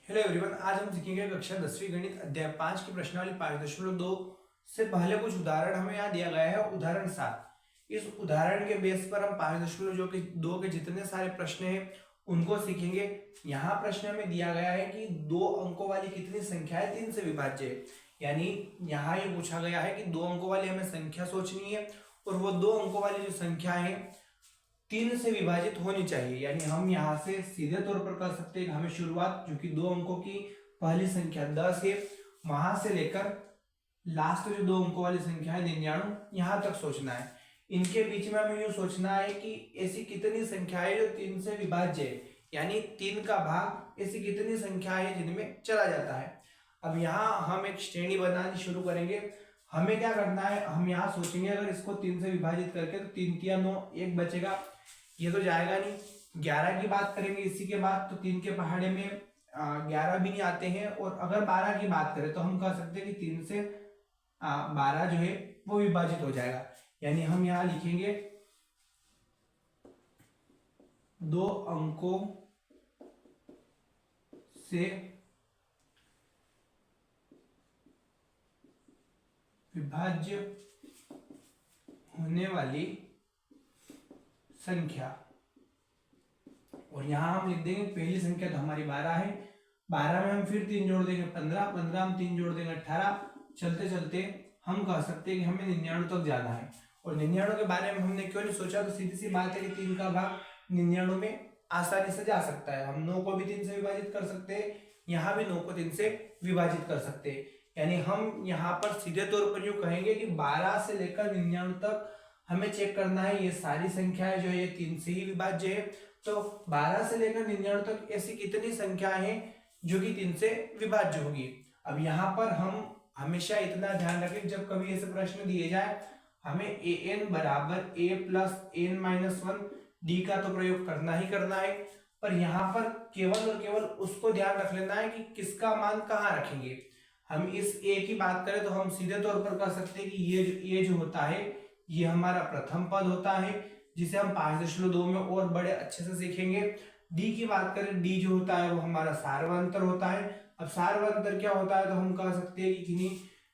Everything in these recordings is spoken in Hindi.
हेलो एवरीवन, आज हम सीखेंगे कक्षा 10वीं गणित अध्याय 5 की प्रश्नावली 5.2 से पहले कुछ उदाहरण हमें यहाँ दिया गया है। उदाहरण 7। इस उदाहरण के बेस पर हम 5.2 के जितने सारे प्रश्न हैं उनको सीखेंगे। यहाँ प्रश्न में दिया गया है कि 2 अंकों वाली कितनी संख्या है 3 से विभाज्य है। यानी यहाँ ये पूछा गया है कि 2 अंकों वाली हमें संख्या सोचनी है और वो 2 अंकों वाली जो संख्या है 3 से विभाजित होनी चाहिए। यानी हम यहाँ से सीधे तौर पर कर सकते हैं। हमें शुरुआत जो कि 2 अंकों की पहली संख्या 10 है, वहां से लेकर लास्ट जो 2 अंकों वाली संख्या है 99 यहाँ तक सोचना है। इनके बीच में हमें यूं सोचना है कि ऐसी कितनी संख्या है जो 3 से विभाज्य है, यानी 3 का भाग ऐसी कितनी संख्या है जिनमें चला जाता है। अब यहाँ हम एक श्रेणी बनानी शुरू करेंगे। हमें क्या करना है, हम यहाँ सोचेंगे अगर इसको 3 से विभाजित करके तो 3 तिया 9, 1 बचेगा, ये तो जाएगा नहीं। 11 की बात करेंगे इसी के बाद, तो 3 के पहाड़े में 11 भी नहीं आते हैं। और अगर 12 की बात करें तो हम कह सकते हैं कि 3 से 12 जो है वो विभाजित हो जाएगा। यानी हम यहाँ लिखेंगे 2 अंकों से विभाज्य होने वाली संख्या। और यहां हम लिख देंगे पहली संख्या तो हमारी 12 है, 12 में हम फिर 3 जोड़ देंगे 15, 15 में 3 जोड़ देंगे 18। चलते चलते हम कह सकते हैं कि हमें 99 तक जाना है। और 99 के बारे में हमने क्यों नहीं सोचा, तो सीधी सी बात है कि 3 का भाग 99 में आसानी से जा सकता है। हम 9 को भी 3 से विभाजित कर सकते हैं, यहाँ भी 9 को 3 से विभाजित कर सकते हैं। यानी हम यहाँ पर सीधे तौर पर यूं कहेंगे कि 12 से लेकर 99 तक हमें चेक करना है ये सारी संख्याएं जो है ये 3 से ही विभाज्य है। तो 12 से लेकर 99 तक ऐसी कितनी संख्या है जो कि 3 से विभाज्य होगी। अब यहाँ पर हम हमेशा इतना ध्यान रखें, जब कभी ऐसे प्रश्न दिए जाए हमें an बराबर a plus n minus 1 D का तो प्रयोग करना ही करना है। पर यहाँ पर केवल और केवल उसको ध्यान रख लेना है कि किसका मान कहाँ रखेंगे। हम इस a की बात करें तो हम सीधे तौर पर कह सकते हैं कि ये जो होता है ये हमारा प्रथम पद होता है, जिसे हम 5.2 में और बड़े अच्छे से सीखेंगे। डी की बात करें, डी जो होता है वो हमारा सार्वंतर होता है। अब सार्वंतर क्या होता है, तो हम कह सकते हैं कि किन्हीं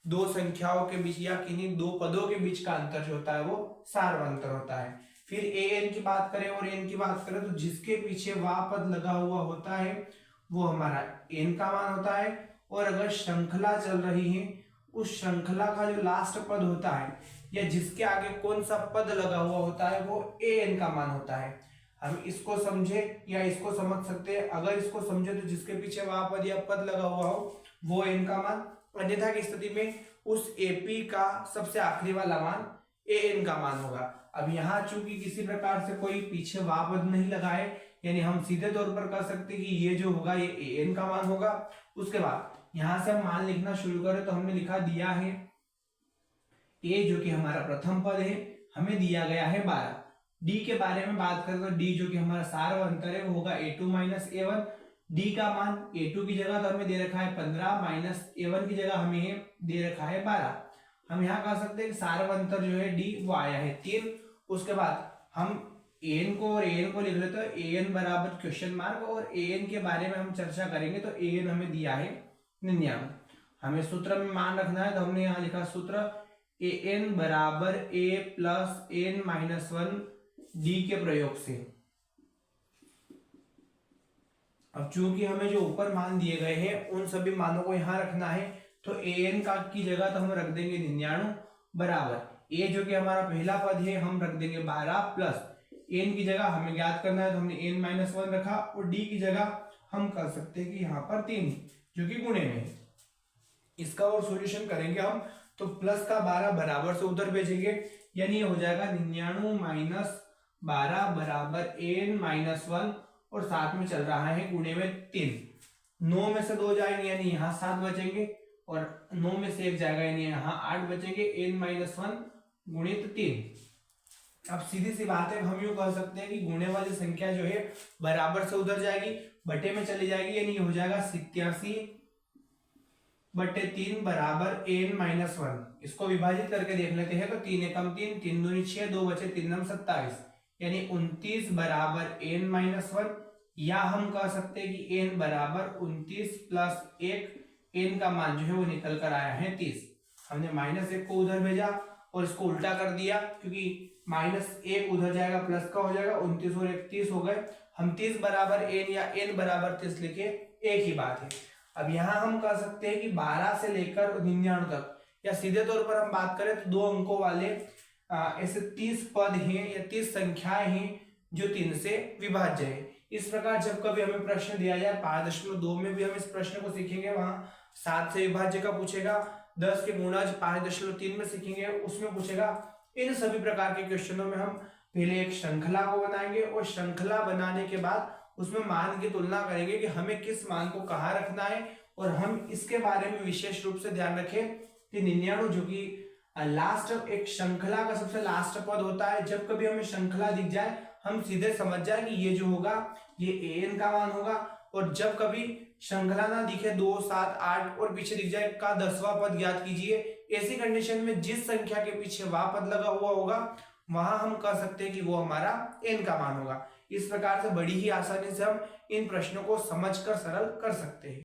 2 संख्याओं के बीच या किन्हीं 2 पदों के बीच का अंतर जो होता है वो सार्वंतर होता है। फिर an की बात करें और n की बात करें तो जिसके पीछे वह पद लगा हुआ होता है वो हमारा n का मान होता है। और अगर श्रृंखला चल रही है, उस श्रृंखला का जो लास्ट पद होता है या जिसके आगे कौन सा पद लगा हुआ होता है वो an का मान होता है। हम इसको समझे या इसको समझ सकते हैं। अगर इसको समझे तो जिसके पीछे वह पद या पद लगा हुआ हो वो n का मान, अन्यथा की स्थिति में उस AP का सबसे आखिरी वाला मान an का मान होगा। अब यहाँ चूंकि किसी प्रकार से कोई पीछे वह पद नहीं लगा है, यानी हम सीधे तौर पर कह सकते हैं कि ये जो होगा ये an का मान होगा। उसके बाद यहां से हम मान लिखना शुरू करें तो हमने लिखा दिया है a जो कि हमारा प्रथम पद है, हमें दिया गया है 12। d के बारे में बात करें तो d जो कि हमारा सार्वंतर है वो होगा a2 माइनस a1। d का मान a2 की जगह तो हमें दे रखा है 15 माइनस a1 की जगह हमें दे रखा है 12। हम यहाँ कह सकते हैं कि सार्वंतर जो है d वो आया है 3। उसके बाद हम an को और an को लिख लेते हैं, an बराबर क्वेश्चन मार्क, और an के बारे में हम चर्चा करेंगे तो an हमें दिया है 99। हमें सूत्र में मान रखना है तो हमने यहाँ लिखा सूत्र an बराबर a plus n minus 1 D के प्रयोग से। अब चूंकि हमें जो ऊपर मान दिए गए हैं उन सभी मानों को यहाँ रखना है, तो an का की जगह तो हम रख देंगे 99 बराबर a जो कि हमारा पहला पद है हम रख देंगे 12 प्लस n की जगह हमें ज्ञात करना है तो हमने n माइनस 1 रखा, और d की जगह हम कर सकते हैं कि यहाँ पर 3 जो कि गुणे में है। इसका और सॉल्यूशन करेंगे हम तो प्लस का 12 बराबर से उधर भेजेंगे, यानी ये हो जाएगा 99 माइनस 12 बराबर n माइनस 1, और साथ में चल रहा है गुणे में 3। 9 में से 2 जाएंगे यानी यहाँ 7 बचेंगे, और 9 में से 1 जाएगा यानी यहाँ 8 बचेंगे। n माइनस 1 गुणित 3। अब सीधी सी बात है, हम यूं कह सकते हैं कि गुणे वाली संख्या जो है बराबर से उधर जाएगी, बटे में चली जाएगी, यानी हो जाएगा 87/3 बराबर n माइनस 1। इसको विभाजित करके देख लेते हैं तो 3 एकम 3, 3 दूनी 6, 2 बचे 3 नम 27, यानी 29 बराबर n माइनस 1 या हम कह सकते हैं कि n बराबर 29 प्लस 1, n का मान जो है वो निकल कर आया है 30। हमने -1 को उधर भेजा और इसको उल्टा कर दिया, क्योंकि -1 उधर जाएगा प्लस का हो जाएगा, 29 और 1 30 हो गए। हम 30 बराबर n या n बराबर 30 लिखे, एक ही बात है। अब यहाँ हम कह सकते हैं कि 12 से लेकर 99 तक, या सीधे तौर पर हम बात करें तो 2 अंकों वाले ऐसे 30 पद हैं या 30 संख्याएं हैं जो 3 से विभाज्य है। इस प्रकार जब कभी हमें प्रश्न दिया जाए 5.2 में भी हम इस प्रश्न को सीखेंगे, वहां 7 से विभाज्य का पूछेगा, 10 के गुणज 5.3 में सीखेंगे, उसमें पूछेगा। इन सभी प्रकार के क्वेश्चनों में हम पहले एक श्रृंखला को बनाएंगे और श्रृंखला बनाने के बाद उसमें मान की तुलना करेंगे कि हमें किस मान को कहाँ रखना है, और हम इसके बारे में विशेष रूप से ध्यान रखें कि 99 जो कि लास्ट एक श्रृंखला का सबसे लास्ट पद होता है, जब कभी हमें श्रृंखला दिख जाए हम सीधे समझ जाए कि ये जो होगा ये an का मान होगा, और जब कभी श्रृंखला ना दिखे 2 7 8 और पीछे दिख जाए का 10वां पद ज्ञात कीजिए, ऐसी कंडीशन में जिस संख्या के पीछे वह पद लगा हुआ होगा वहां हम कह सकते हैं कि वो हमारा n का मान होगा। इस प्रकार से बड़ी ही आसानी से हम इन प्रश्नों को समझकर सरल कर सकते हैं।